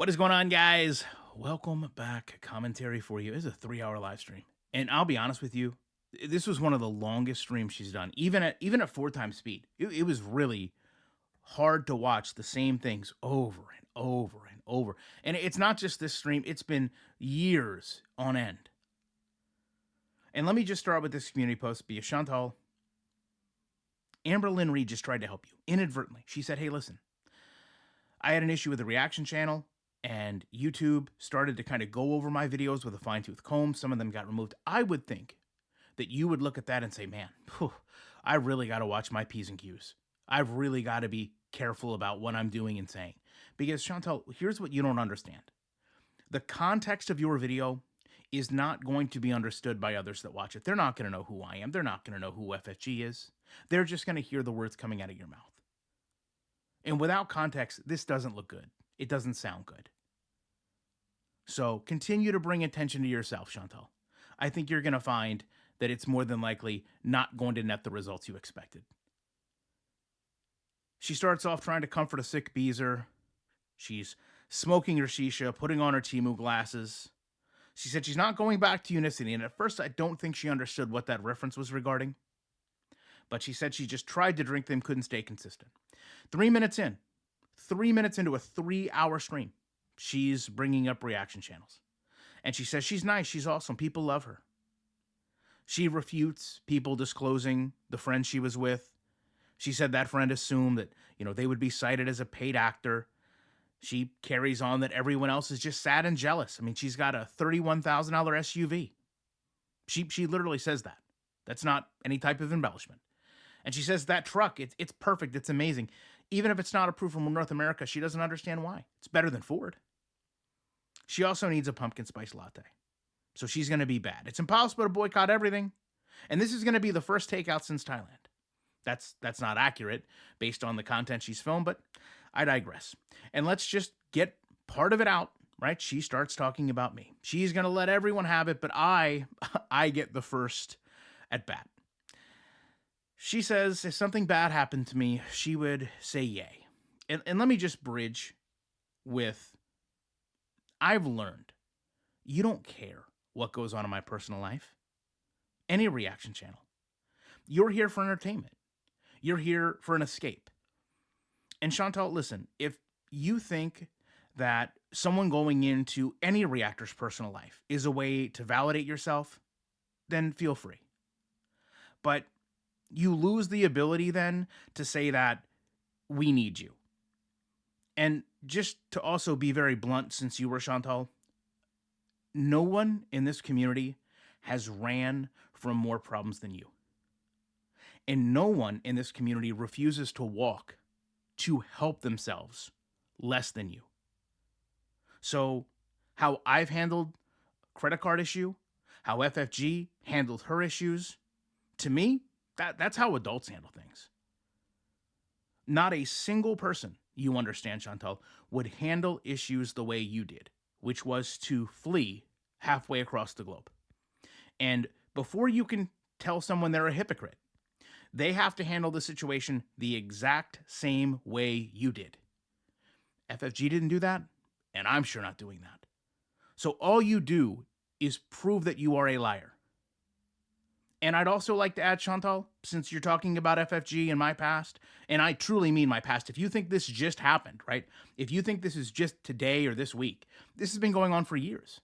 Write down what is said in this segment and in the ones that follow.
What is going on, guys? Welcome back. Commentary for you. It's a 3-hour live stream, and I'll be honest with you, this was one of the longest streams she's done. Even at 4 times speed, it was really hard to watch the same things over and over and over. And it's not just this stream; it's been years on end. And let me just start with this community post. Be a Chantal. Amber Lynn Reed just tried to help you inadvertently. She said, "Hey, listen, I had an issue with the reaction channel, and YouTube started to kind of go over my videos with a fine tooth comb. Some of them got removed. I would think that you would look at that and say, man, phew, I really got to watch my P's and Q's. I've really got to be careful about what I'm doing and saying. Because, Chantal, here's what you don't understand. The context of your video is not going to be understood by others that watch it. They're not going to know who I am. They're not going to know who FFG is. They're just going to hear the words coming out of your mouth. And without context, this doesn't look good. It doesn't sound good. So continue to bring attention to yourself, Chantal. I think you're going to find that it's more than likely not going to net the results you expected. She starts off trying to comfort a sick Beezer. She's smoking her shisha, putting on her Timu glasses. She said she's not going back to Unicity, and at first I don't think she understood what that reference was regarding. But she said she just tried to drink them, couldn't stay consistent. 3 minutes in, 3 minutes into a 3-hour stream, she's bringing up reaction channels. And she says she's nice, she's awesome, people love her. She refutes people disclosing the friend she was with. She said that friend assumed that, they would be cited as a paid actor. She carries on that everyone else is just sad and jealous. I mean, she's got a $31,000 SUV. She literally says that. That's not any type of embellishment. And she says that truck, it's perfect, it's amazing. Even if it's not approved from North America, she doesn't understand why. It's better than Ford. She also needs a pumpkin spice latte. So she's going to be bad. It's impossible to boycott everything. And this is going to be the first takeout since Thailand. That's not accurate based on the content she's filmed, but I digress. And let's just get part of it out, right? She starts talking about me. She's going to let everyone have it, but I get the first at bat. She says if something bad happened to me, she would say yay. And let me just bridge with, I've learned you don't care what goes on in my personal life. Any reaction channel. You're here for entertainment. You're here for an escape. And Chantal, listen, if you think that someone going into any reactor's personal life is a way to validate yourself, then feel free. But you lose the ability then to say that we need you. And just to also be very blunt, since you were Chantal, no one in this community has ran from more problems than you. And no one in this community refuses to walk to help themselves less than you. So how I've handled credit card issue, how FFG handled her issues, to me, that's how adults handle things. Not a single person, you understand, Chantal, would handle issues the way you did, which was to flee halfway across the globe. And before you can tell someone they're a hypocrite, they have to handle the situation the exact same way you did. FFG didn't do that, and I'm sure not doing that. So all you do is prove that you are a liar. And I'd also like to add, Chantal, since you're talking about FFG and my past, and I truly mean my past, if you think this just happened, right? If you think this is just today or this week, this has been going on for years.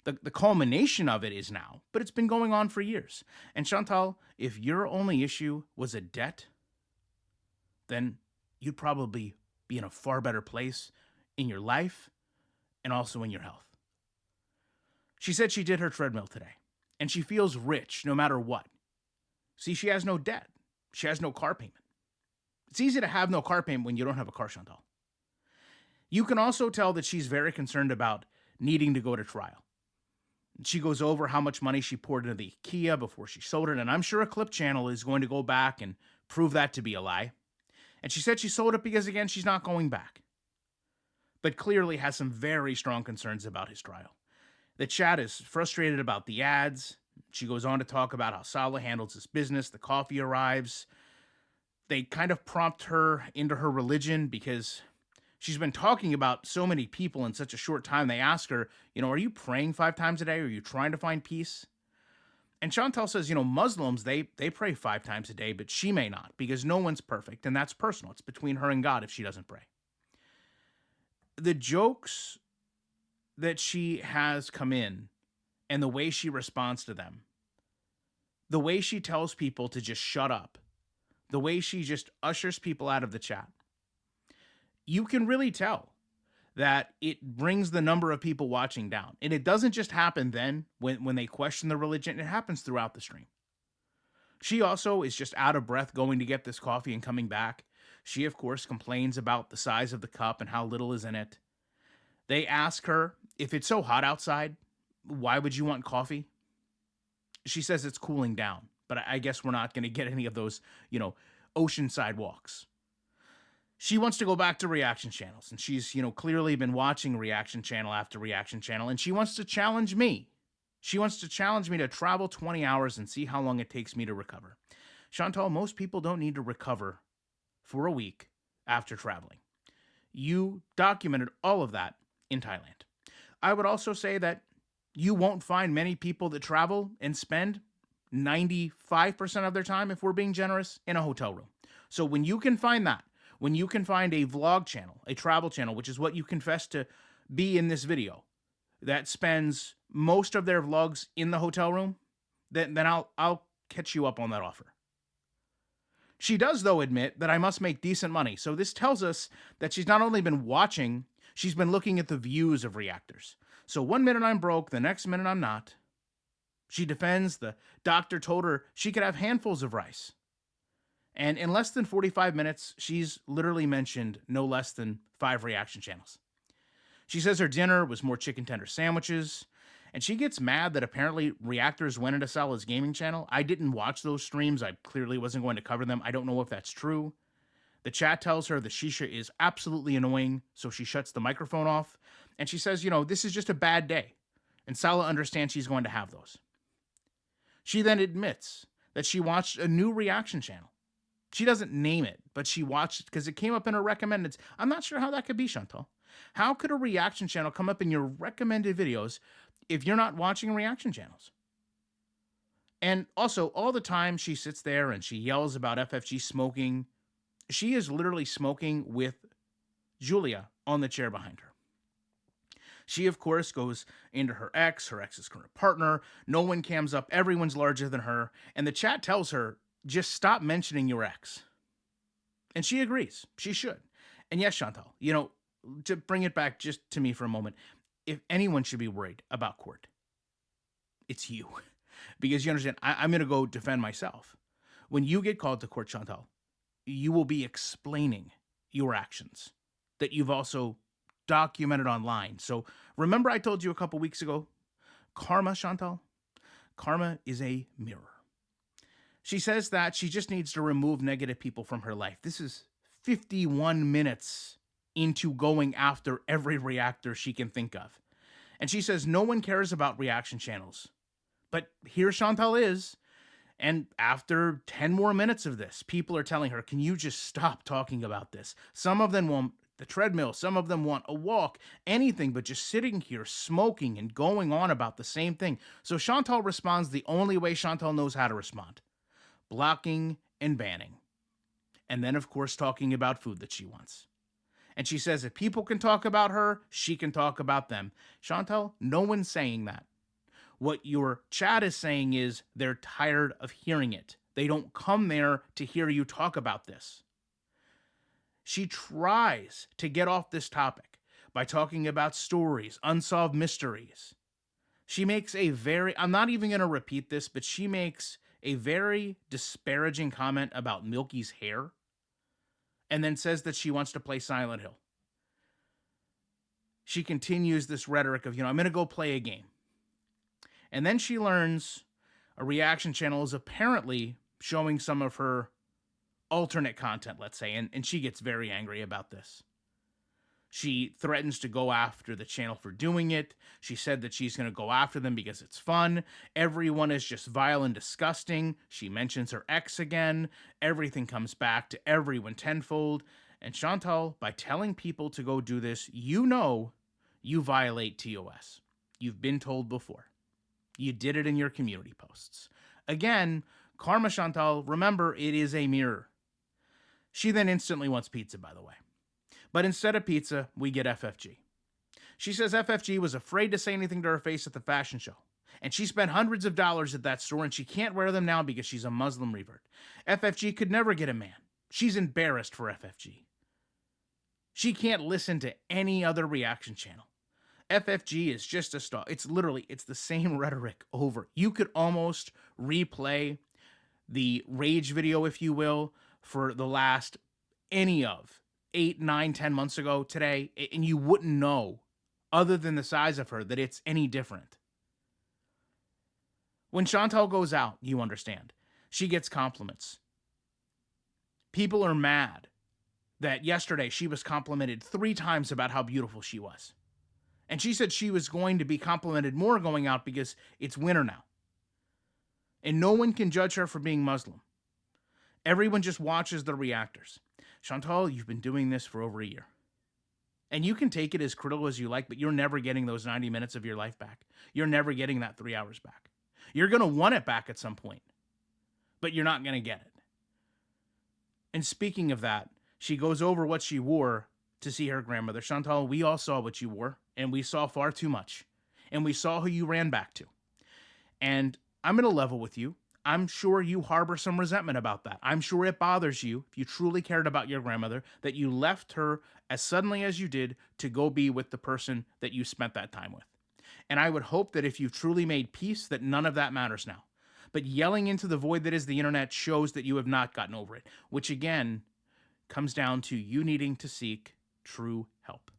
The culmination of it is now, but it's been going on for years. And Chantal, if your only issue was a debt, then you'd probably be in a far better place in your life and also in your health. She said she did her treadmill today, and she feels rich no matter what. See, she has no debt. She has no car payment. It's easy to have no car payment when you don't have a car, Chantal. You can also tell that she's very concerned about needing to go to trial. She goes over how much money she poured into the Kia before she sold it, and I'm sure a clip channel is going to go back and prove that to be a lie. And she said she sold it because, again, she's not going back. But clearly has some very strong concerns about his trial. The chat is frustrated about the ads. She goes on to talk about how Salah handles his business. The coffee arrives. They kind of prompt her into her religion because She's been talking about so many people in such a short time. They ask her, are you praying 5 times a day? Are you trying to find peace? And Chantal says, Muslims, they pray 5 times a day, but she may not because no one's perfect. And that's personal. It's between her and God if she doesn't pray. The jokes that she has come in and the way she responds to them, the way she tells people to just shut up, the way she just ushers people out of the chat, you can really tell that it brings the number of people watching down. And it doesn't just happen then when they question the religion, it happens throughout the stream. She also is just out of breath going to get this coffee and coming back. She, of course, complains about the size of the cup and how little is in it. They ask her, if it's so hot outside, why would you want coffee? She says it's cooling down, but I guess we're not going to get any of those, oceanside walks. She wants to go back to reaction channels, and she's, clearly been watching reaction channel after reaction channel, and she wants to challenge me. She wants to challenge me to travel 20 hours and see how long it takes me to recover. Chantal, most people don't need to recover for a week after traveling. You documented all of that in Thailand. I would also say that you won't find many people that travel and spend 95% of their time, if we're being generous, in a hotel room. So when you can find that, when you can find a vlog channel, a travel channel, which is what you confess to be in this video, that spends most of their vlogs in the hotel room, then I'll catch you up on that offer. She does, though, admit that I must make decent money. So this tells us that she's not only been watching, she's been looking at the views of reactors. So 1 minute I'm broke, the next minute I'm not. She defends the doctor told her she could have handfuls of rice. And in less than 45 minutes, she's literally mentioned no less than 5 reaction channels. She says her dinner was more chicken tender sandwiches, and she gets mad that apparently reactors went into Salah's gaming channel. I didn't watch those streams. I clearly wasn't going to cover them. I don't know if that's true. The chat tells her the shisha is absolutely annoying, so she shuts the microphone off, and she says, this is just a bad day, and Salah understands she's going to have those. She then admits that she watched a new reaction channel. She doesn't name it, but she watched it because it came up in her recommended. I'm not sure how that could be, Chantal. How could a reaction channel come up in your recommended videos if you're not watching reaction channels? And also, all the time she sits there and she yells about FFG smoking, she is literally smoking with Julia on the chair behind her. She, of course, goes into her ex's current partner. No one cams up. Everyone's larger than her. And the chat tells her, just stop mentioning your ex. And she agrees. She should. And yes, Chantal, to bring it back just to me for a moment, if anyone should be worried about court, it's you. Because you understand, I'm going to go defend myself. When you get called to court, Chantal, you will be explaining your actions that you've also documented online. So remember I told you a couple weeks ago, karma, Chantal? Karma is a mirror. She says that she just needs to remove negative people from her life. This is 51 minutes into going after every reactor she can think of. And she says no one cares about reaction channels. But here Chantal is. And after 10 more minutes of this, people are telling her, can you just stop talking about this? Some of them want the treadmill. Some of them want a walk, anything but just sitting here smoking and going on about the same thing. So Chantal responds the only way Chantal knows how to respond. Blocking and banning. And then, of course, talking about food that she wants. And she says if people can talk about her, she can talk about them. Chantal, no one's saying that. What your chat is saying is they're tired of hearing it. They don't come there to hear you talk about this. She tries to get off this topic by talking about stories, unsolved mysteries. She makes I'm not even going to repeat this, but she makes a very disparaging comment about Milky's hair and then says that she wants to play Silent Hill. She continues this rhetoric of, I'm going to go play a game. And then she learns a reaction channel is apparently showing some of her alternate content, let's say, and she gets very angry about this. She threatens to go after the channel for doing it. She said that she's going to go after them because it's fun. Everyone is just vile and disgusting. She mentions her ex again. Everything comes back to everyone tenfold. And Chantal, by telling people to go do this, you know you violate TOS. You've been told before. You did it in your community posts. Again, Karma Chantal, remember, it is a mirror. She then instantly wants pizza, by the way. But instead of pizza, we get FFG. She says FFG was afraid to say anything to her face at the fashion show. And she spent hundreds of dollars at that store, and she can't wear them now because she's a Muslim revert. FFG could never get a man. She's embarrassed for FFG. She can't listen to any other reaction channel. FFG is just a star. It's the same rhetoric over. You could almost replay the rage video, if you will, for the last any of 8, 9, 10 months ago today, and you wouldn't know, other than the size of her, that it's any different. When Chantal goes out, you understand, she gets compliments. People are mad that yesterday she was complimented 3 times about how beautiful she was. And she said she was going to be complimented more going out because it's winter now. And no one can judge her for being Muslim. Everyone just watches the reactors. Chantal, you've been doing this for over a year. And you can take it as critical as you like, but you're never getting those 90 minutes of your life back. You're never getting that 3 hours back. You're going to want it back at some point, but you're not going to get it. And speaking of that, she goes over what she wore to see her grandmother. Chantal, we all saw what you wore, and we saw far too much. And we saw who you ran back to. And I'm going to level with you. I'm sure you harbor some resentment about that. I'm sure it bothers you, if you truly cared about your grandmother, that you left her as suddenly as you did to go be with the person that you spent that time with. And I would hope that if you've truly made peace, that none of that matters now. But yelling into the void that is the internet shows that you have not gotten over it, which again comes down to you needing to seek true help.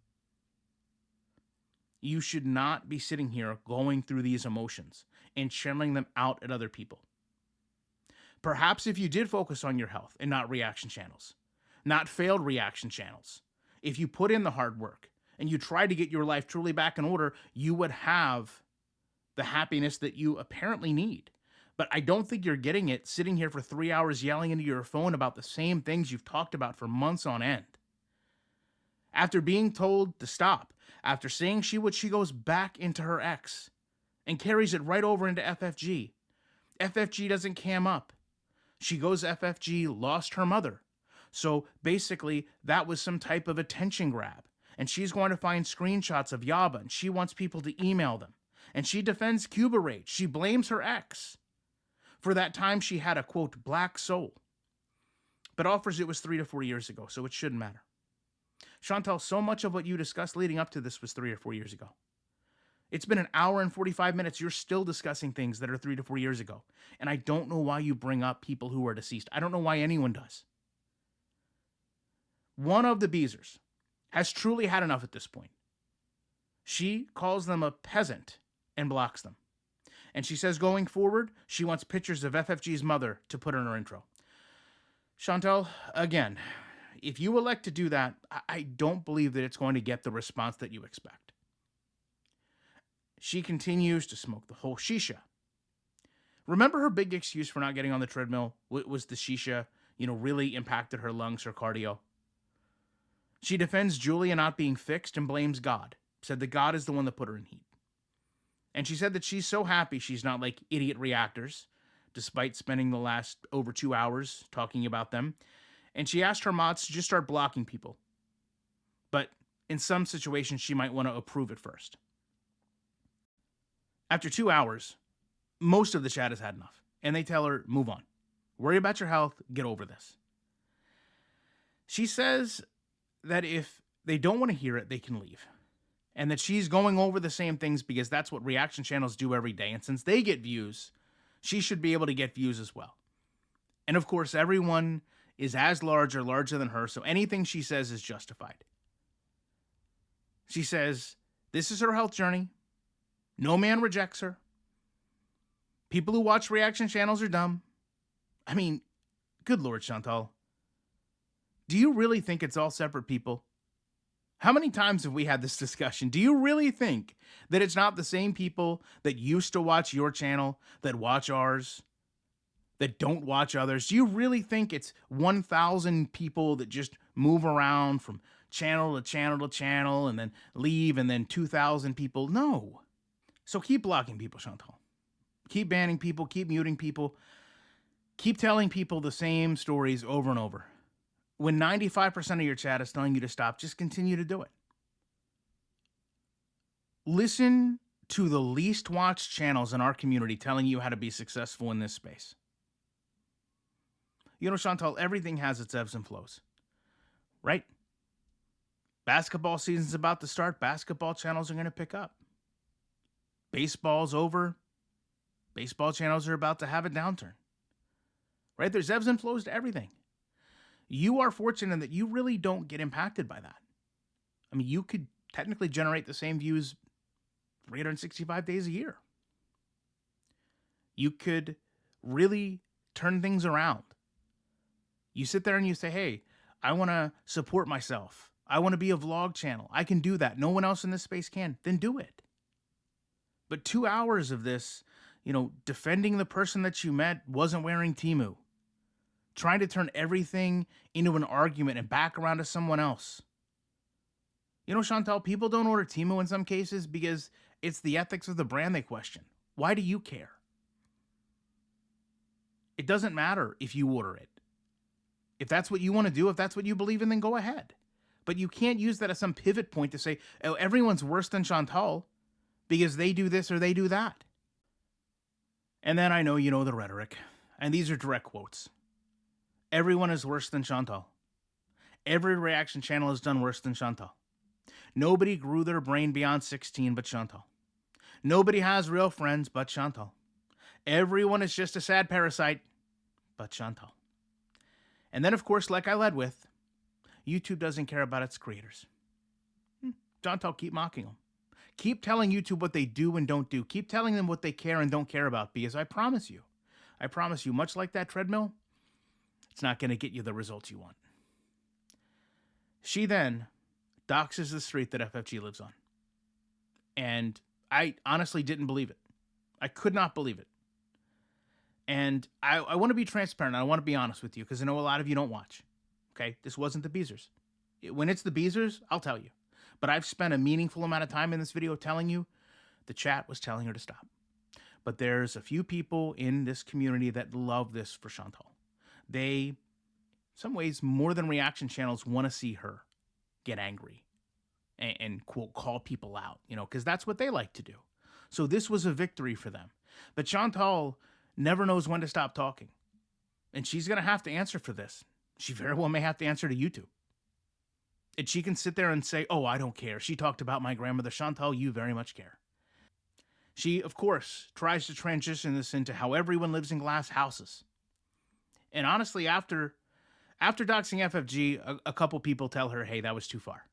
You should not be sitting here going through these emotions and channeling them out at other people. Perhaps if you did focus on your health and not reaction channels, not failed reaction channels, if you put in the hard work and you tried to get your life truly back in order, you would have the happiness that you apparently need. But I don't think you're getting it sitting here for 3 hours yelling into your phone about the same things you've talked about for months on end. After being told to stop, after saying she goes back into her ex and carries it right over into FFG. FFG doesn't cam up. She goes FFG lost her mother. So basically, that was some type of attention grab. And she's going to find screenshots of Yaba, and she wants people to email them. And she defends Cuba Rage. She blames her ex for that time she had a, quote, black soul. But offers it was 3 to 4 years ago, so it shouldn't matter. Chantal, so much of what you discussed leading up to this was 3 or 4 years ago. It's been an hour and 45 minutes. You're still discussing things that are 3 to 4 years ago. And I don't know why you bring up people who are deceased. I don't know why anyone does. One of the Beezers has truly had enough at this point. She calls them a peasant and blocks them. And she says going forward, she wants pictures of FFG's mother to put in her intro. Chantal, again, if you elect to do that, I don't believe that it's going to get the response that you expect. She continues to smoke the whole shisha. Remember her big excuse for not getting on the treadmill was the shisha, really impacted her lungs, her cardio. She defends Julia not being fixed and blames God. Said that God is the one that put her in heat. And she said that she's so happy she's not like idiot reactors, despite spending the last over 2 hours talking about them. And she asked her mods to just start blocking people. But in some situations, she might want to approve it first. After 2 hours, most of the chat has had enough. And they tell her, move on. Worry about your health. Get over this. She says that if they don't want to hear it, they can leave. And that she's going over the same things because that's what reaction channels do every day. And since they get views, she should be able to get views as well. And of course, everyone is as large or larger than her, so anything she says is justified. She says, this is her health journey. No man rejects her. People who watch reaction channels are dumb. I mean, good Lord, Chantal. Do you really think it's all separate people? How many times have we had this discussion? Do you really think that it's not the same people that used to watch your channel, that watch ours, that don't watch others? Do you really think it's 1,000 people that just move around from channel to channel to channel and then leave and then 2,000 people. No. So keep blocking people, Chantal. Keep banning people, keep muting people, keep telling people the same stories over and over. When 95% of your chat is telling you to stop, just continue to do it. Listen to the least watched channels in our community telling you how to be successful in this space. You know, Chantal, everything has its ebbs and flows, right? Basketball season's about to start. Basketball channels are going to pick up. Baseball's over. Baseball channels are about to have a downturn, right? There's ebbs and flows to everything. You are fortunate that you really don't get impacted by that. I mean, you could technically generate the same views 365 days a year. You could really turn things around. You sit there and you say, hey, I want to support myself. I want to be a vlog channel. I can do that. No one else in this space can. Then do it. But 2 hours of this, defending the person that you met wasn't wearing Temu, trying to turn everything into an argument and back around to someone else. You know, Chantal, people don't order Temu in some cases because it's the ethics of the brand they question. Why do you care? It doesn't matter if you order it. If that's what you want to do, if that's what you believe in, then go ahead. But you can't use that as some pivot point to say, oh, everyone's worse than Chantal because they do this or they do that. And then I know you know the rhetoric, and these are direct quotes. Everyone is worse than Chantal. Every reaction channel is done worse than Chantal. Nobody grew their brain beyond 16 but Chantal. Nobody has real friends but Chantal. Everyone is just a sad parasite but Chantal. And then, of course, like I led with, YouTube doesn't care about its creators. Chantal, keep mocking them. Keep telling YouTube what they do and don't do. Keep telling them what they care and don't care about, because I promise you, much like that treadmill, it's not going to get you the results you want. She then doxes the street that FFG lives on. And I honestly didn't believe it. I could not believe it. And I want to be transparent. I want to be honest with you because I know a lot of you don't watch. Okay? This wasn't the Beezers. When it's the Beezers, I'll tell you. But I've spent a meaningful amount of time in this video telling you the chat was telling her to stop. But there's a few people in this community that love this for Chantal. They, in some ways, more than reaction channels, want to see her get angry and quote, call people out, because that's what they like to do. So this was a victory for them. But Chantal never knows when to stop talking. And she's going to have to answer for this. She very well may have to answer to YouTube. And she can sit there and say, oh, I don't care. She talked about my grandmother. Chantal, you very much care. She, of course, tries to transition this into how everyone lives in glass houses. And honestly, after doxing FFG, a couple people tell her, hey, that was too far.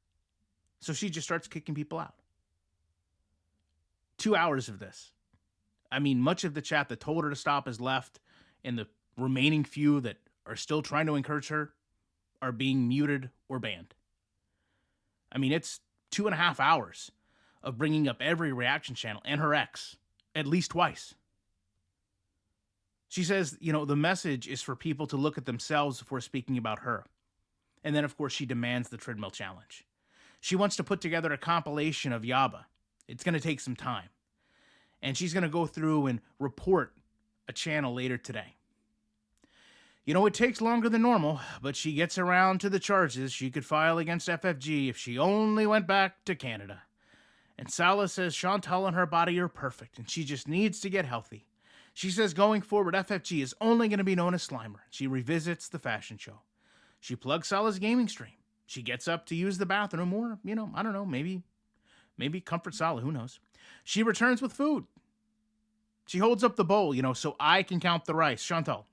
So she just starts kicking people out. 2 hours of this. I mean, much of the chat that told her to stop is left, and the remaining few that are still trying to encourage her are being muted or banned. I mean, it's 2.5 hours of bringing up every reaction channel and her ex at least twice. She says, the message is for people to look at themselves before speaking about her. And then, of course, she demands the treadmill challenge. She wants to put together a compilation of Yaba. It's going to take some time. And she's going to go through and report a channel later today. It takes longer than normal, but she gets around to the charges she could file against FFG if she only went back to Canada. And Salah says Chantal and her body are perfect, and she just needs to get healthy. She says going forward, FFG is only going to be known as Slimer. She revisits the fashion show. She plugs Salah's gaming stream. She gets up to use the bathroom or, I don't know, maybe comfort Salah, who knows. She returns with food. She holds up the bowl, so I can count the rice. Chantal,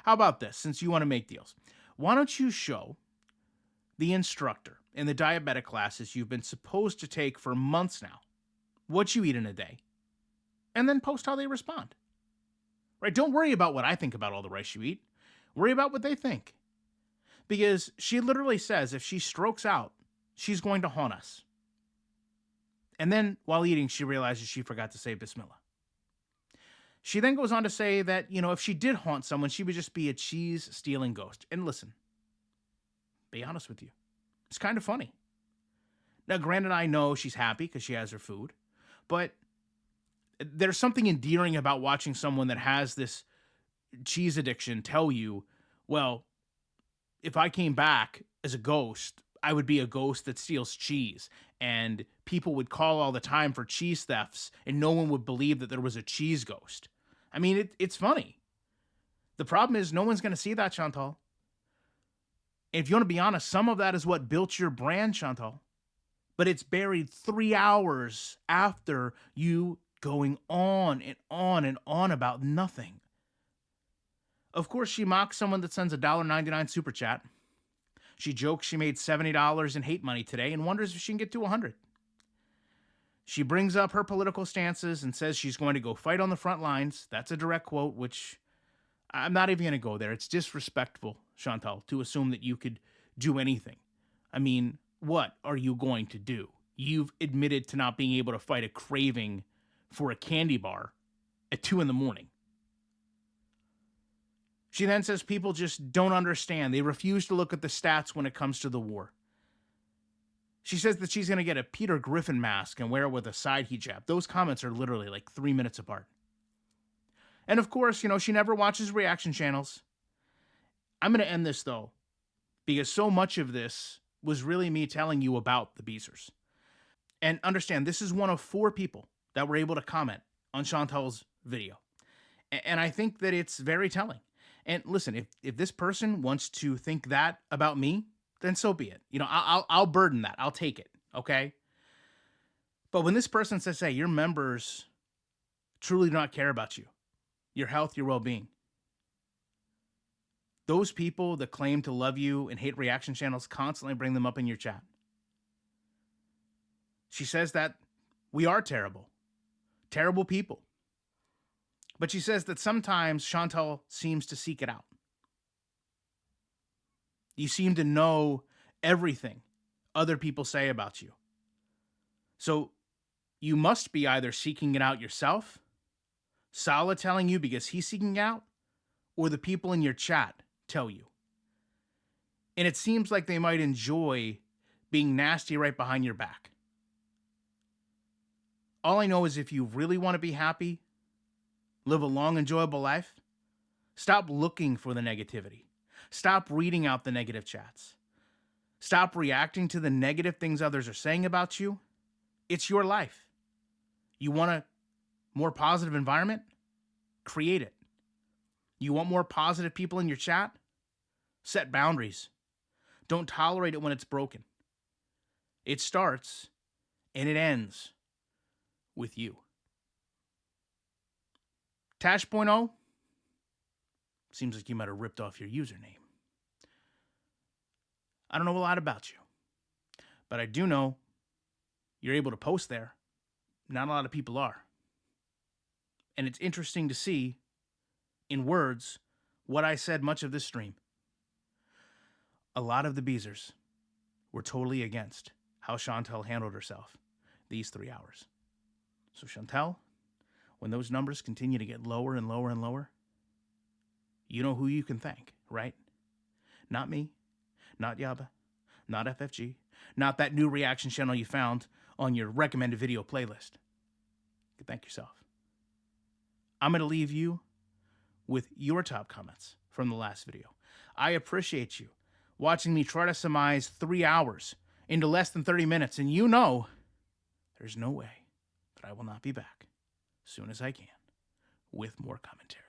how about this, since you want to make deals? Why don't you show the instructor in the diabetic classes you've been supposed to take for months now what you eat in a day, and then post how they respond? Right? Don't worry about what I think about all the rice you eat. Worry about what they think. Because she literally says if she strokes out, she's going to haunt us. And then, while eating, she realizes she forgot to say Bismillah. She then goes on to say that, if she did haunt someone, she would just be a cheese-stealing ghost. And listen, be honest with you. It's kind of funny. Now, granted, I know she's happy because she has her food, but there's something endearing about watching someone that has this cheese addiction tell you, well, if I came back as a ghost, I would be a ghost that steals cheese. And people would call all the time for cheese thefts, and no one would believe that there was a cheese ghost. I mean, it's funny. The problem is, no one's going to see that, Chantal. And if you want to be honest, some of that is what built your brand, Chantal. But it's buried 3 hours after you going on and on and on about nothing. Of course, she mocks someone that sends a $1.99 super chat. She jokes she made $70 in hate money today and wonders if she can get to 100. She brings up her political stances and says she's going to go fight on the front lines. That's a direct quote, which I'm not even going to go there. It's disrespectful, Chantal, to assume that you could do anything. I mean, what are you going to do? You've admitted to not being able to fight a craving for a candy bar at 2 a.m. She then says people just don't understand. They refuse to look at the stats when it comes to the war. She says that she's going to get a Peter Griffin mask and wear it with a side hijab. Those comments are literally like 3 minutes apart. And of course, she never watches reaction channels. I'm going to end this, though, because so much of this was really me telling you about the Beezers. And understand, this is one of 4 people that were able to comment on Chantal's video. And I think that it's very telling. And listen, if this person wants to think that about me, then so be it. I'll burden that. I'll take it, okay? But when this person says, hey, your members truly do not care about you, your health, your well-being, those people that claim to love you and hate reaction channels constantly bring them up in your chat. She says that we are terrible people. But she says that sometimes Chantal seems to seek it out. You seem to know everything other people say about you. So you must be either seeking it out yourself, Salah telling you because he's seeking out, or the people in your chat tell you. And it seems like they might enjoy being nasty right behind your back. All I know is if you really want to be happy, live a long, enjoyable life, stop looking for the negativity. Stop reading out the negative chats. Stop reacting to the negative things others are saying about you. It's your life. You want a more positive environment? Create it. You want more positive people in your chat? Set boundaries. Don't tolerate it when it's broken. It starts and it ends with you. Tash.0, seems like you might have ripped off your username. I don't know a lot about you, but I do know you're able to post there. Not a lot of people are. And it's interesting to see, in words, what I said much of this stream. A lot of the Beezers were totally against how Chantal handled herself these 3 hours. So Chantal, when those numbers continue to get lower and lower and lower, you know who you can thank, right? Not me, not Yaba, not FFG, not that new reaction channel you found on your recommended video playlist. You can thank yourself. I'm going to leave you with your top comments from the last video. I appreciate you watching me try to surmise 3 hours into less than 30 minutes, and you know there's no way that I will not be back as soon as I can with more commentary.